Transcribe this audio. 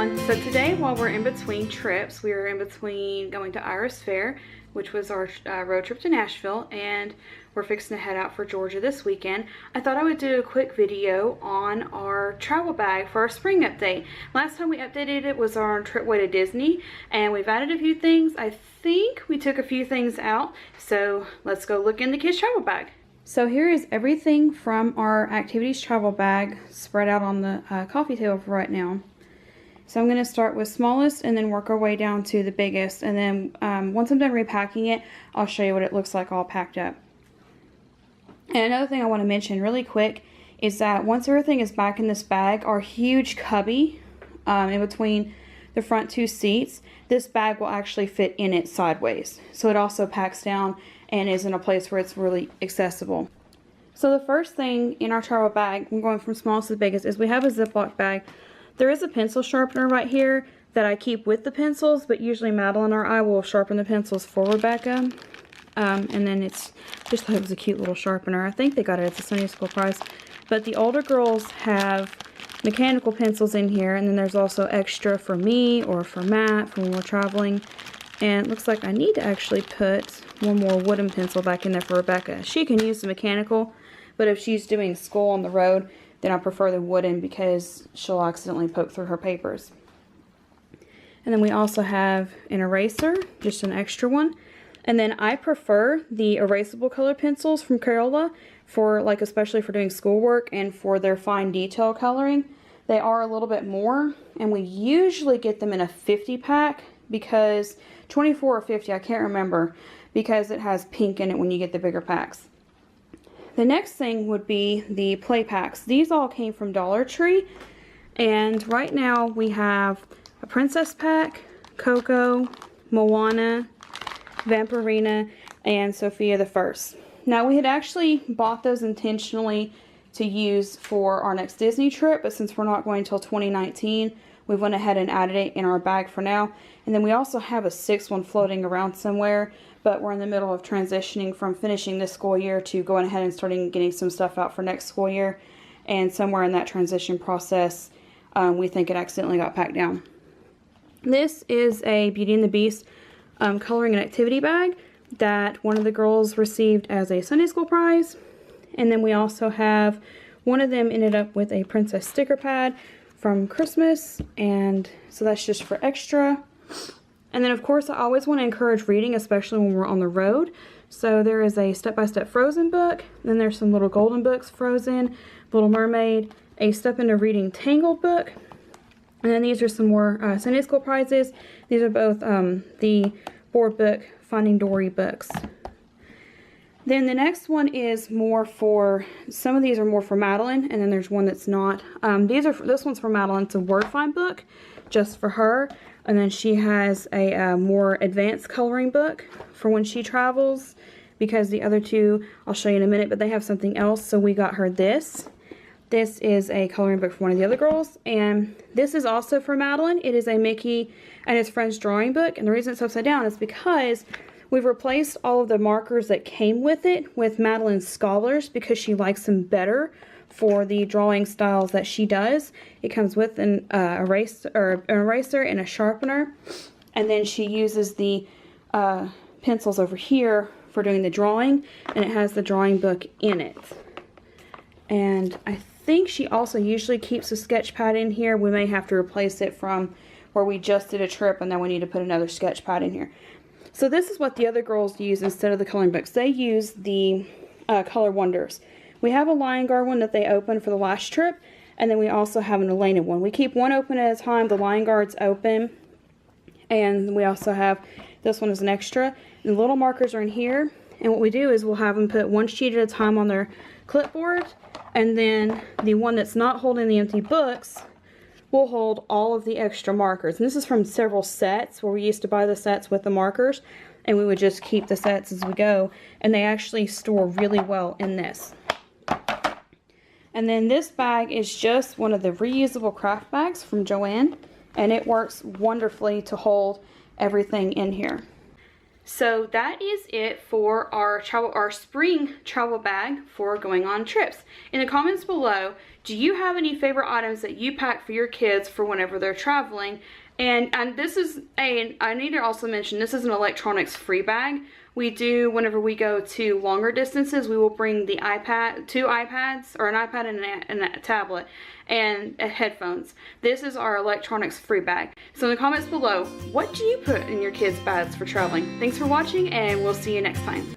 everyone. So today, while we're in between trips, we are in between going to Iris Fair, which was our road trip to Nashville, and we're fixing to head out for Georgia this weekend. I thought I would do a quick video on our travel bag for our spring update. Last time we updated it was our trip way to Disney, and we've added a few things. I think we took a few things out, so let's go look in the kids' travel bag. So here is everything from our activities travel bag spread out on the coffee table for right now. So I'm going to start with smallest and then work our way down to the biggest, and then once I'm done repacking it, I'll show you what it looks like all packed up. And another thing I want to mention really quick is that once everything is back in this bag, our huge cubby in between the front two seats, this bag will actually fit in it sideways. So it also packs down and is in a place where it's really accessible. So the first thing in our travel bag, I'm going from smallest to the biggest, is we have a Ziploc bag. There is a pencil sharpener right here that I keep with the pencils, but usually Madeline or I will sharpen the pencils for Rebecca. And then it's just thought it was a cute little sharpener. I think they got it at the Sunday school price. But the older girls have mechanical pencils in here, and then there's also extra for me or for Matt for when we're traveling. And it looks like I need to actually put one more wooden pencil back in there for Rebecca. She can use the mechanical, but if she's doing school on the road, then I prefer the wooden because she'll accidentally poke through her papers. And then we also have an eraser, just an extra one. And then I prefer the erasable color pencils from Crayola for, like, especially for doing schoolwork and for their fine detail coloring. They are a little bit more, and we usually get them in a 50 pack because 24 or 50, I can't remember, because it has pink in it when you get the bigger packs. The next thing would be the play packs. These all came from Dollar Tree, and right now we have a Princess pack, Coco, Moana, Vampirina, and Sophia the First. Now we had actually bought those intentionally to use for our next Disney trip, but since we're not going until 2019, we went ahead and added it in our bag for now. And then we also have a sixth one floating around somewhere, but we're in the middle of transitioning from finishing this school year to going ahead and starting getting some stuff out for next school year. And somewhere in that transition process, we think it accidentally got packed down. This is a Beauty and the Beast coloring and activity bag that one of the girls received as a Sunday school prize. And then we also have, one of them ended up with a princess sticker pad from Christmas, and so that's just for extra. And then of course I always want to encourage reading, especially when we're on the road. So there is a step-by-step Frozen book, then there's some little golden books, Frozen, Little Mermaid, a Step into Reading Tangled book, and then these are some more Sunday school prizes. These are both the board book Finding Dory books. Then the next one is more for, some of these are more for Madeline, and then there's one that's not. This one's for Madeline. It's a word find book just for her, and then she has a more advanced coloring book for when she travels, because the other two I'll show you in a minute, but they have something else, so we got her this. This is a coloring book for one of the other girls, and this is also for Madeline. It is a Mickey and his friends drawing book, and the reason it's upside down is because we've replaced all of the markers that came with it with Madeline's Scholars because she likes them better for the drawing styles that she does. It comes with an eraser and a sharpener, and then she uses the pencils over here for doing the drawing, and it has the drawing book in it. And I think she also usually keeps a sketch pad in here. We may have to replace it from where we just did a trip, and then we need to put another sketch pad in here. So this is what the other girls use instead of the coloring books. They use the Color Wonders. We have a Lion Guard one that they opened for the last trip, and then we also have an Elena one. We keep one open at a time. The Lion Guard's open, and we also have this one as an extra. The little markers are in here, and what we do is we'll have them put one sheet at a time on their clipboard, and then the one that's not holding the empty books will hold all of the extra markers. And this is from several sets where we used to buy the sets with the markers, and we would just keep the sets as we go, and they actually store really well in this. And then this bag is just one of the reusable craft bags from Joann, and it works wonderfully to hold everything in here. So that is it for our spring travel bag for going on trips. In the comments below, do you have any favorite items that you pack for your kids for whenever they're traveling? And I need to also mention, this is an electronics free bag. We do, whenever we go to longer distances, we will bring the iPad, 2 iPads, or an iPad and a tablet, and headphones. This is our electronics free bag. So in the comments below, what do you put in your kids' bags for traveling? Thanks for watching, and we'll see you next time.